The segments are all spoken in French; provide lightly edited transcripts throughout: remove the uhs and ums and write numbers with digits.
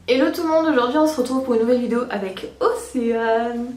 Hello tout le monde, aujourd'hui on se retrouve pour une nouvelle vidéo avec Océane.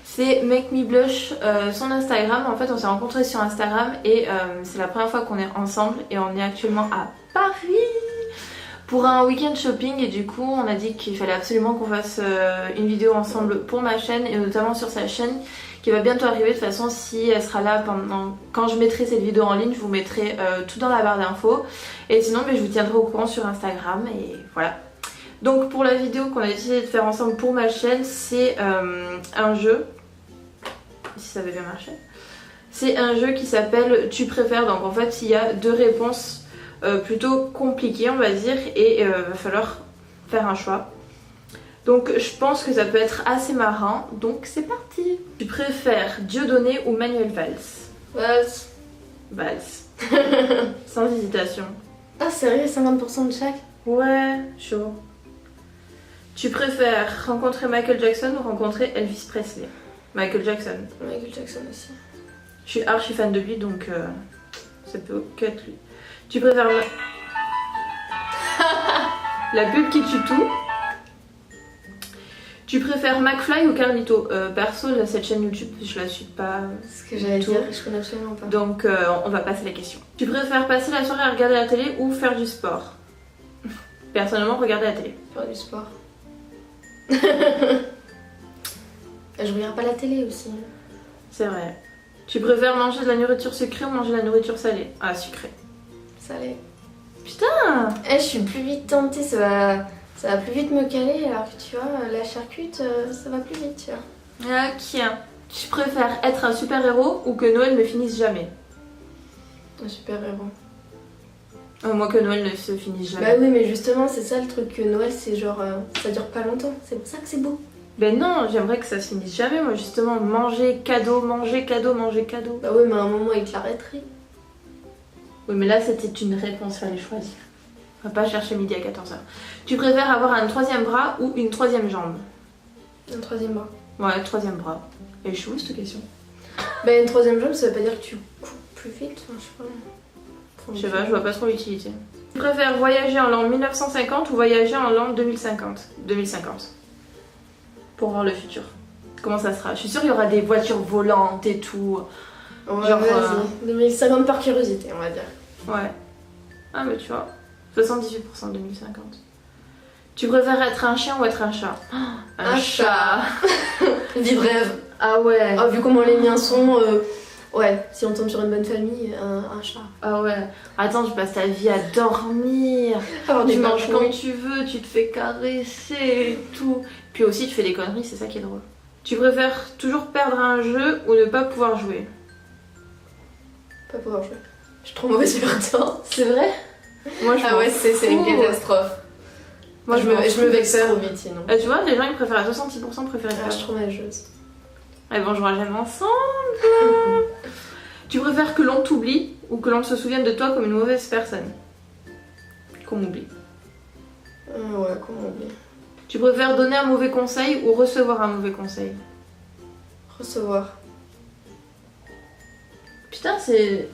C'est Make Me Blush, son Instagram. En fait on s'est rencontrés sur Instagram et c'est la première fois qu'on est ensemble et on est actuellement à Paris pour un week-end shopping et du coup on a dit qu'il fallait absolument qu'on fasse une vidéo ensemble pour ma chaîne et notamment sur sa chaîne qui va bientôt arriver. De toute façon si elle sera là quand je mettrai cette vidéo en ligne, je vous mettrai tout dans la barre d'infos et sinon je vous tiendrai au courant sur Instagram et voilà. Donc pour la vidéo qu'on a décidé de faire ensemble pour ma chaîne, c'est un jeu, si ça avait bien marché, c'est un jeu qui s'appelle Tu préfères. Donc en fait il y a deux réponses plutôt compliquées on va dire et va falloir faire un choix. Donc je pense que ça peut être assez marrant, donc c'est parti. Tu préfères Dieudonné ou Manuel Valls? Valls. Valls. Sans hésitation. Ah sérieux, 50% de chaque? Ouais, chaud. Tu préfères rencontrer Michael Jackson ou rencontrer Elvis Presley? Michael Jackson. Michael Jackson aussi. Je suis archi fan de lui donc ça peut que être lui. Tu préfères la pub qui tue tout? Tu préfères McFly ou Carlito? Perso, cette chaîne YouTube, je la suis pas. Ce que j'allais dire, je connais absolument pas. Donc on va passer la question. Tu préfères passer la soirée à regarder la télé ou faire du sport? Personnellement, regarder la télé. Faire du sport. Je regarde pas la télé aussi. C'est vrai. Tu préfères manger de la nourriture sucrée ou manger de la nourriture salée? Ah, sucrée. Salé. Putain! Je suis plus vite tentée, ça va plus vite me caler alors que tu vois, la charcute, ça va plus vite, tu vois. Ok. Tu préfères être un super-héros ou que Noël ne finisse jamais? Un super-héros. Moi que Noël ne se finisse jamais. Bah oui, mais justement, c'est ça le truc, que Noël, c'est genre, ça dure pas longtemps, c'est pour ça que c'est beau. Ben non, j'aimerais que ça se finisse jamais, moi justement, manger cadeau, manger cadeau, manger cadeau. Bah oui, mais à un moment, il te l'arrêterait. Oui, mais là c'était une réponse, fallait choisir. On va pas chercher midi à 14h. Tu préfères avoir un troisième bras ou une troisième jambe? Un troisième bras. Ouais, un troisième bras. Et je suis où cette question? Bah une troisième jambe, ça veut pas dire que tu coupes plus vite, enfin, je sais pas. Je sais pas, je vois pas trop l'utilité. Tu préfères voyager en l'an 1950 ou voyager en l'an 2050? 2050. Pour voir le futur. Comment ça sera? Je suis sûre qu'il y aura des voitures volantes et tout. Ouais, genre vas-y. 2050 par curiosité, on va dire. Ouais. Ah mais tu vois, 78% 2050. Tu préfères être un chien ou être un chat? Un chat. Vie de rêve. Ah ouais. Ah, vu comment les miens sont, ouais, si on tombe sur une bonne famille, un chat. Ah ouais. Attends, tu passes ta vie à dormir. Alors, Tu manges quand tu veux, tu te fais caresser et tout. Puis aussi tu fais des conneries, c'est ça qui est drôle. Tu préfères toujours perdre à un jeu ou ne pas pouvoir jouer? Pas pouvoir jouer. Je suis trop mauvaise perdante. C'est vrai? Moi je Ah ouais, c'est une catastrophe. Moi je me vexe trop vite sinon. Tu vois, les gens ils préfèrent à 66% préfèrent Ah, je suis trop mageuse. Elles vont jouer jamais ensemble. Tu préfères que l'on t'oublie ou que l'on se souvienne de toi comme une mauvaise personne? Qu'on m'oublie. Ouais, comment oublier. Tu préfères donner un mauvais conseil ou recevoir un mauvais conseil? Recevoir. Putain, c'est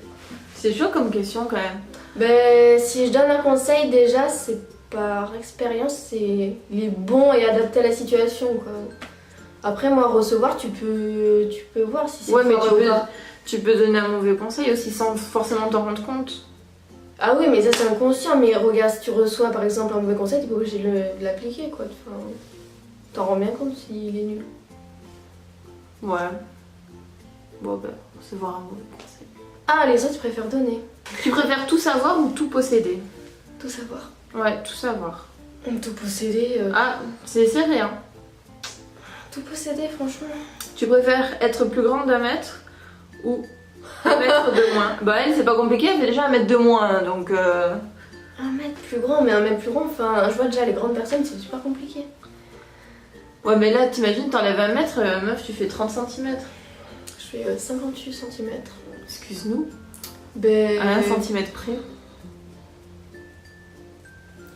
chaud comme question quand même. Ben, si je donne un conseil, déjà, c'est par expérience, c'est il est bon et adapté à la situation, quoi. Après, moi, recevoir, tu peux voir si c'est Ouais, mais fort ou pas. tu peux donner un mauvais conseil aussi sans forcément t'en rendre compte. Ah oui, mais ça, c'est inconscient. Mais regarde, si tu reçois, par exemple, un mauvais conseil, t'es pas obligé de l'appliquer, quoi. Enfin, t'en rends bien compte s'il est nul. Ouais. Bon, bah, recevoir un mauvais conseil. Ah, les autres, ils préfèrent donner. Tu préfères tout savoir ou tout posséder? Tout savoir. Ouais, tout savoir. Tout posséder. Ah, c'est rien. Tout posséder, franchement. Tu préfères être plus grande d'1 mètre ou 1 mètre de moins? Bah elle c'est pas compliqué, elle fait déjà 1 mètre de moins donc... 1 mètre plus grand, mais 1 mètre plus grand, enfin je vois déjà les grandes personnes c'est super compliqué. Ouais mais là t'imagines t'enlèves 1 mètre, meuf tu fais 30 cm. Je fais 58 cm. Excuse-nous. Ben... À 1 cm près.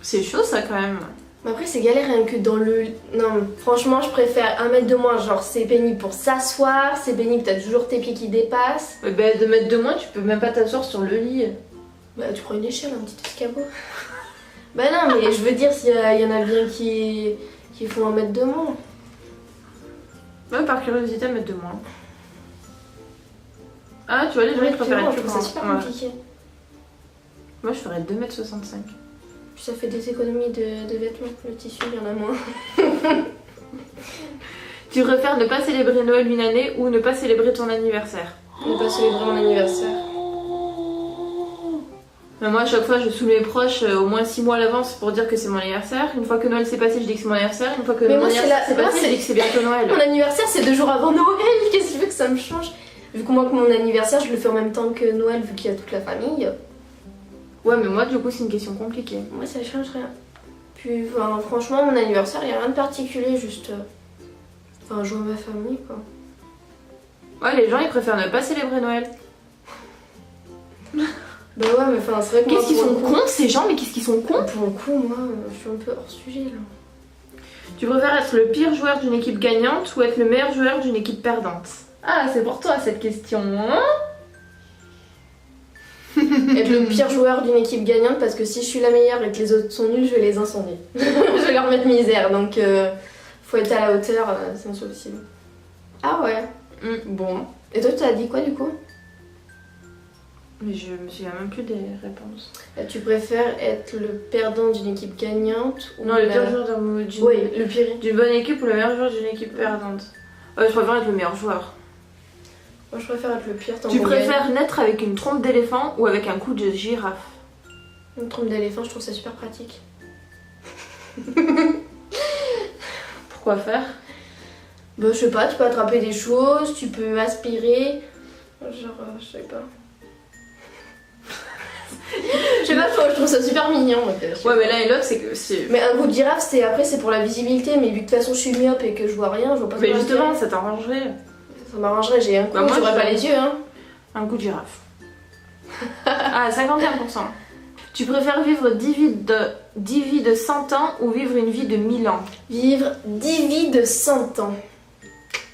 C'est chaud ça quand même. Mais après c'est galère rien que dans le... Non franchement je préfère 1 mètre de moins, genre c'est pénible pour s'asseoir, c'est pénible, t'as toujours tes pieds qui dépassent. Ouais, bah 2 mètres de moins tu peux même pas t'asseoir sur le lit. Bah tu prends une échelle, un petit escabeau. Bah non, mais je veux dire, s'il y en a bien qui font 1 mètre de moins. Ouais, par curiosité, mettre de moins. Ah, tu vois, les gens ils préfèrent être je plus trouve grand. ça super Ouais. compliqué. Moi, je ferais 2,65 m. Puis ça fait des économies de vêtements. Le tissu, il y en a moins. Tu préfères ne pas célébrer Noël une année ou ne pas célébrer ton anniversaire? Ne pas célébrer mon anniversaire. Mais moi, à chaque fois, je saoule mes proches au moins 6 mois à l'avance pour dire que c'est mon anniversaire. Une fois que Noël s'est passé, je dis que c'est mon anniversaire. Une fois que Mais mon moi, c'est anniversaire s'est moi, passé, je dis que c'est bientôt Noël. Mon anniversaire, c'est 2 jours avant Noël. Qu'est-ce que tu veux que ça me change? Vu que moi, que mon anniversaire, je le fais en même temps que Noël, vu qu'il y a toute la famille. Ouais, mais moi, du coup, c'est une question compliquée. Moi, ça change rien. Puis, enfin, franchement, mon anniversaire, il n'y a rien de particulier, juste. Enfin, jouer à ma famille, quoi. Ouais, les gens, ils préfèrent ne pas célébrer Noël. Bah ouais, mais enfin, c'est vrai que moi, Qu'est-ce qu'ils pour sont le coup- cons, ces gens, mais qu'est-ce qu'ils sont cons? Pour le coup, moi, je suis un peu hors sujet, là. Tu préfères être le pire joueur d'une équipe gagnante ou être le meilleur joueur d'une équipe perdante? Ah, c'est pour toi cette question, hein? Être le pire joueur d'une équipe gagnante, parce que si je suis la meilleure et que les autres sont nuls, je vais les incendier. Je vais leur mettre misère, donc faut être à la hauteur, c'est impossible. Ah ouais. Bon. Et toi, tu as dit quoi du coup? Mais je me souviens même plus des réponses. Tu préfères être le perdant d'une équipe gagnante ou Non, le la- pire joueur d'une Oui, le pire. d'une bonne équipe ou le meilleur joueur d'une équipe perdante? Je préfère être le meilleur joueur. Moi, je préfère être le pire tant Tu qu'on préfères naître avec une trompe d'éléphant ou avec un cou de girafe? gagne. Une trompe d'éléphant, je trouve ça super pratique. Pourquoi faire? Bah, je sais pas, tu peux attraper des choses, tu peux aspirer. Genre, je sais pas. Je sais pas, je trouve ça super mignon. Donc, je sais Ouais, pas. mais l'un et l'autre, c'est que c'est. Mais un coup de girafe, c'est pour la visibilité, mais vu que de toute façon je suis myope et que je vois rien, je vois pas Mais trop justement, l'intérêt. ça t'arrangerait. Ça m'arrangerait, j'ai un coup, Bah, moi, j'aurais je- pas les yeux, hein. Un coup de girafe. Ah, 51%. Tu préfères vivre 10 vies de 100 ans ou vivre une vie de 1000 ans? Vivre 10 vies de 100 ans.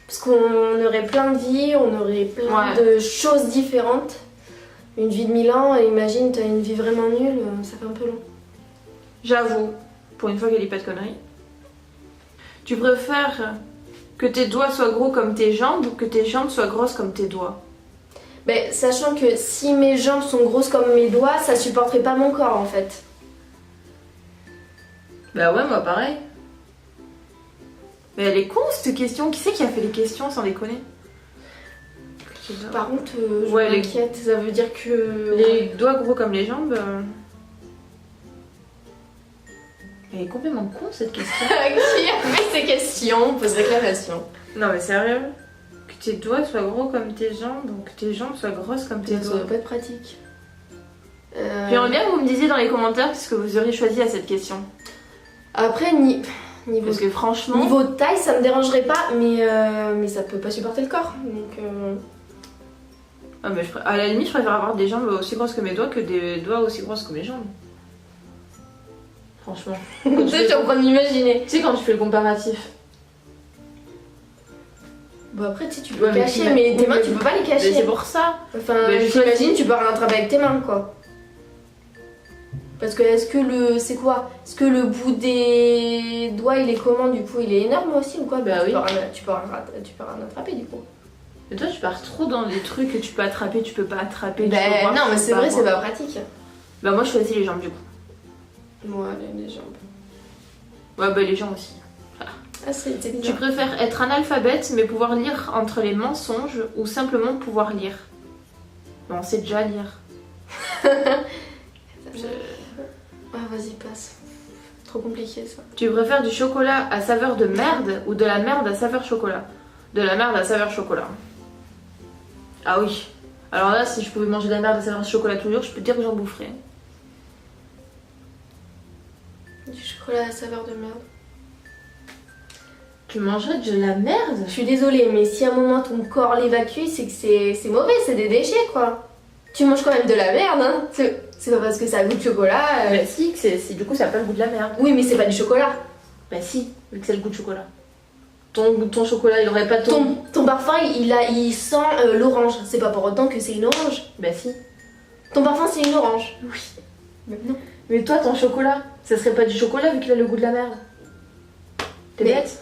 Parce qu'on aurait plein de vies, on aurait plein Ouais. de choses différentes. Une vie de 1000 ans, imagine, t'as une vie vraiment nulle, ça fait un peu long. J'avoue, pour une fois qu'elle dit pas de conneries. Tu préfères que tes doigts soient gros comme tes jambes ou que tes jambes soient grosses comme tes doigts? Mais sachant que si mes jambes sont grosses comme mes doigts, ça supporterait pas mon corps en fait. Bah ouais, moi pareil. Mais elle est con cette question. Qui c'est qui a fait les questions sans déconner? Par contre, je Ouais, les- m'inquiète, ça veut dire que... Les doigts gros comme les jambes. Elle est complètement con cette question. Qui a fait ces questions pose réclamation. Non mais sérieux? Que tes doigts soient gros comme tes jambes ou que tes jambes soient grosses comme tes Ça doigts? devrait pas être pratique. J'aimerais bien que vous me disiez dans les commentaires ce que vous auriez choisi à cette question. Après, niveau Parce que franchement... niveau de taille, ça me dérangerait pas, mais ça peut pas supporter le corps. Donc, Ah, mais à la limite, je préfère avoir des jambes aussi grosses que mes doigts que des doigts aussi grosses que mes jambes. Franchement. tu sais, je suis en train de m'imaginer. Tu sais, quand tu fais le comparatif. Bon, après, tu sais, tu peux Ouais, mais cacher, tu- mais tes oui, mains, mais- tu peux pas les Mais cacher. c'est pour ça. Enfin, Mais j'imagine, tu peux rien attraper avec tes mains, quoi. Parce que est-ce que le... C'est quoi? Est-ce que le bout des doigts, il est comment, du coup? Il est énorme aussi ou quoi? Bah tu oui. peux rien attraper, du coup. Mais toi, tu pars trop dans des trucs que tu peux attraper, tu peux pas attraper. tu peux Ben voir, non, tu mais peux c'est vrai, c'est voir. pas pratique. Bah, moi, je choisis les jambes du coup. Moi, les jambes. Ouais, bah, les jambes aussi. Ah, c'est Tu bizarre. préfères être analphabète mais pouvoir lire entre les mensonges ou simplement pouvoir lire? Bon, on sait déjà lire. Ah, vas-y, passe. Trop compliqué, ça. Tu préfères du chocolat à saveur de merde ou de la merde à saveur chocolat? De la merde à saveur chocolat. Ah oui. Alors là, si je pouvais manger de la merde à saveur chocolat toujours, je peux te dire que j'en boufferais. Du chocolat à saveur de merde. Tu mangerais de la merde? Je suis désolée, mais si à un moment ton corps l'évacue, c'est que c'est mauvais, c'est des déchets, quoi. Tu manges quand même de la merde, hein. C'est pas parce que ça a goût de chocolat. Bah si, du coup ça a pas le goût de la merde. Oui, mais c'est pas du chocolat. Bah si, vu que c'est le goût de chocolat. Ton chocolat, il aurait pas Ton parfum, il sent l'orange. C'est pas pour autant que c'est une orange. Bah si. Ton parfum, c'est une orange. Oui. Mais non. Mais toi, ton chocolat, ça serait pas du chocolat vu qu'il a le goût de la merde. T'es Mais- bête?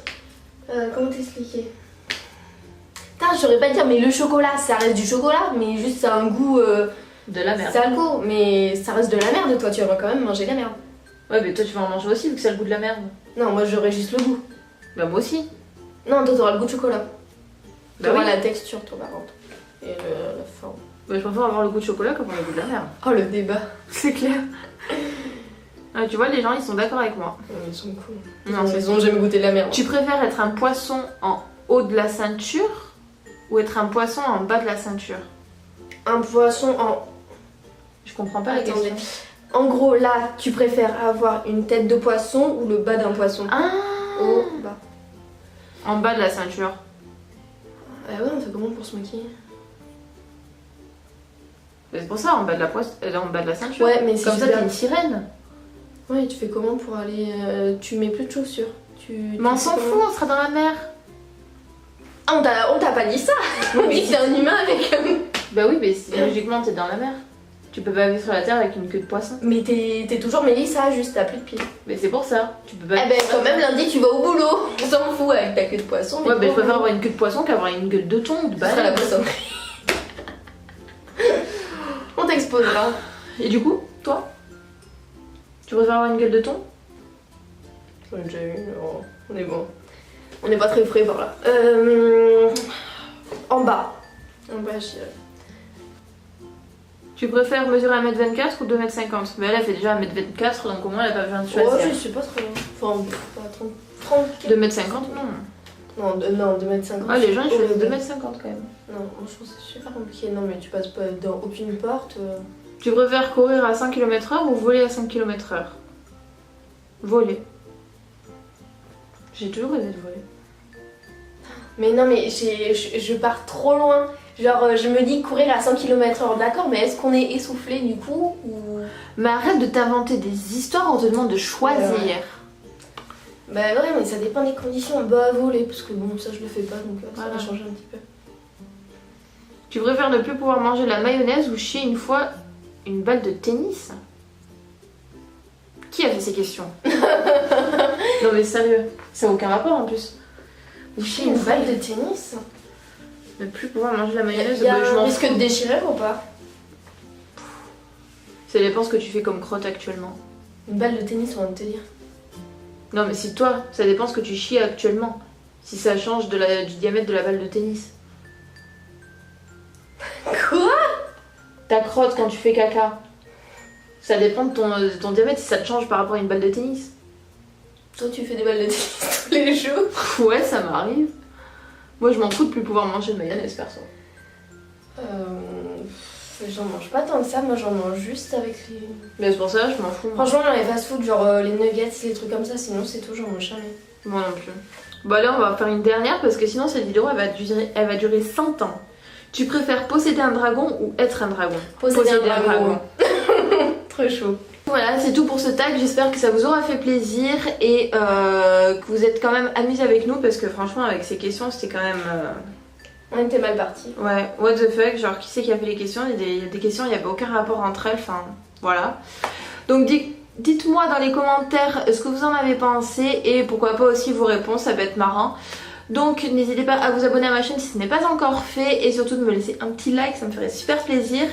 Comment t'expliquer? Putain, je saurais pas dire, mais le chocolat, ça reste du chocolat, mais juste ça a un goût. De la merde. Ça a le goût, mais ça reste de la merde, toi, tu vas quand même manger la merde. Ouais, mais toi, tu vas en manger aussi vu que ça a le goût de la merde. Non, moi j'aurais juste le goût. Bah, moi aussi. Non, toi t'auras le goût de chocolat. Bah T'auras oui. la texture, toi, par contre. Et la forme. Bah, je préfère avoir le goût de chocolat qu'avoir le goût de la merde. Oh, le débat. C'est clair. Ah, tu vois, les gens, ils sont d'accord avec moi. Ils sont cool. Non, c'est Ils ont jamais goûté de la merde. Tu préfères être un poisson en haut de la ceinture ou être un poisson en bas de la ceinture? Un poisson en. Je comprends pas la Attendez. question. En gros, là, tu préfères avoir une tête de poisson ou le bas d'un poisson? Ah, Au bas. en bas de la ceinture. Ah ouais, on fait comment pour se maquiller? Mais c'est pour ça, en bas de la ceinture. Ouais, mais si Comme tu ça, viens- t'es une sirène. Ouais, tu fais comment pour aller. Tu mets plus de chaussures. Mais on s'en fout, on sera dans la mer. Ah, on t'a pas dit ça! On dit que t'es un humain avec. Bah oui, mais logiquement, t'es dans la mer. Tu peux pas vivre sur la terre avec une queue de poisson. Mais t'es toujours Mélissa, juste t'as plus de pieds. Mais c'est pour ça. Tu peux pas. Eh ben, quand même, lundi, tu vas au boulot. On s'en fout avec ta queue de poisson. Ouais, mais je bon, préfère avoir une queue de poisson qu'avoir une gueule de thon, de ce sera la baleine. poissonnerie. On t'exposera. Et du coup, toi, tu préfères avoir une gueule de thon? J'en ai déjà eu, on est bon. On n'est pas très frais par là. En bas. En bas, je dirais. Tu préfères mesurer 1m24 ou 2m50? Mais elle, elle fait déjà 1m24, donc au moins elle a pas besoin de choisir. Oh, je sais pas trop. Enfin, pas 30. 2m50, non. Non, 2m50. Ah, les gens ils choisissent de 2m50 quand même. Non, moi je trouve ça super compliqué. Non, mais tu passes pas dans aucune porte. Tu préfères courir à 5 km/h ou voler à 5 km/h? Voler. J'ai toujours rêvé de voler. Mais non, mais je pars trop loin. Genre, je me dis courir à 100 km/h, d'accord, mais est-ce qu'on est essoufflé du coup ou... Mais arrête de t'inventer des histoires, on te demande de choisir. Ouais. Bah ouais, mais ça dépend des conditions. Bah, voler, parce que bon, ça je le fais pas, donc ça Voilà. va changer un petit peu. Tu préfères ne plus pouvoir manger la mayonnaise ou chier une fois une balle de tennis? Qui a fait ces questions? Non mais sérieux, ça n'a aucun rapport en plus. Ou chier Une balle de tennis? Ne plus pouvoir manger la Il mayonnaise, y a bah, je un m'en risque fous. de déchirer ou pas? Ça dépend ce que tu fais comme crotte actuellement. Une balle de tennis, on va te dire. Non mais si toi, ça dépend ce que tu chies actuellement. Si ça change du diamètre de la balle de tennis. Quoi? Ta crotte quand tu fais caca. Ça dépend de ton diamètre si ça te change par rapport à une balle de tennis. Toi, tu fais des balles de tennis tous les jours? Ouais, ça m'arrive. Moi je m'en fous de plus pouvoir manger de mayonnaise perso. J'en mange pas tant que ça, moi j'en mange juste avec les... Mais c'est pour ça je m'en fous. moi. Franchement, dans les fast-food, genre les nuggets, les trucs comme ça, sinon c'est tout, j'en mange jamais. Moi non plus. Bon allez, on va faire une dernière parce que sinon cette vidéo elle va durer 100 ans. Tu préfères posséder un dragon ou être un dragon? Posséder un dragon. Trop chaud. Voilà, c'est tout pour ce tag. J'espère que ça vous aura fait plaisir et que vous êtes quand même amusés avec nous parce que franchement avec ces questions c'était quand même... On était mal partis. Ouais, what the fuck, genre qui c'est qui a fait les questions? Il y a des questions, il n'y avait aucun rapport entre elles, enfin voilà. Donc dites-moi dans les commentaires ce que vous en avez pensé et pourquoi pas aussi vos réponses, ça peut être marrant. Donc n'hésitez pas à vous abonner à ma chaîne si ce n'est pas encore fait et surtout de me laisser un petit like, ça me ferait super plaisir.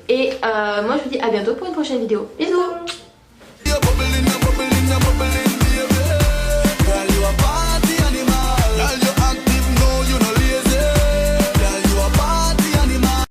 Et moi je vous dis à bientôt pour une prochaine vidéo. Bisous!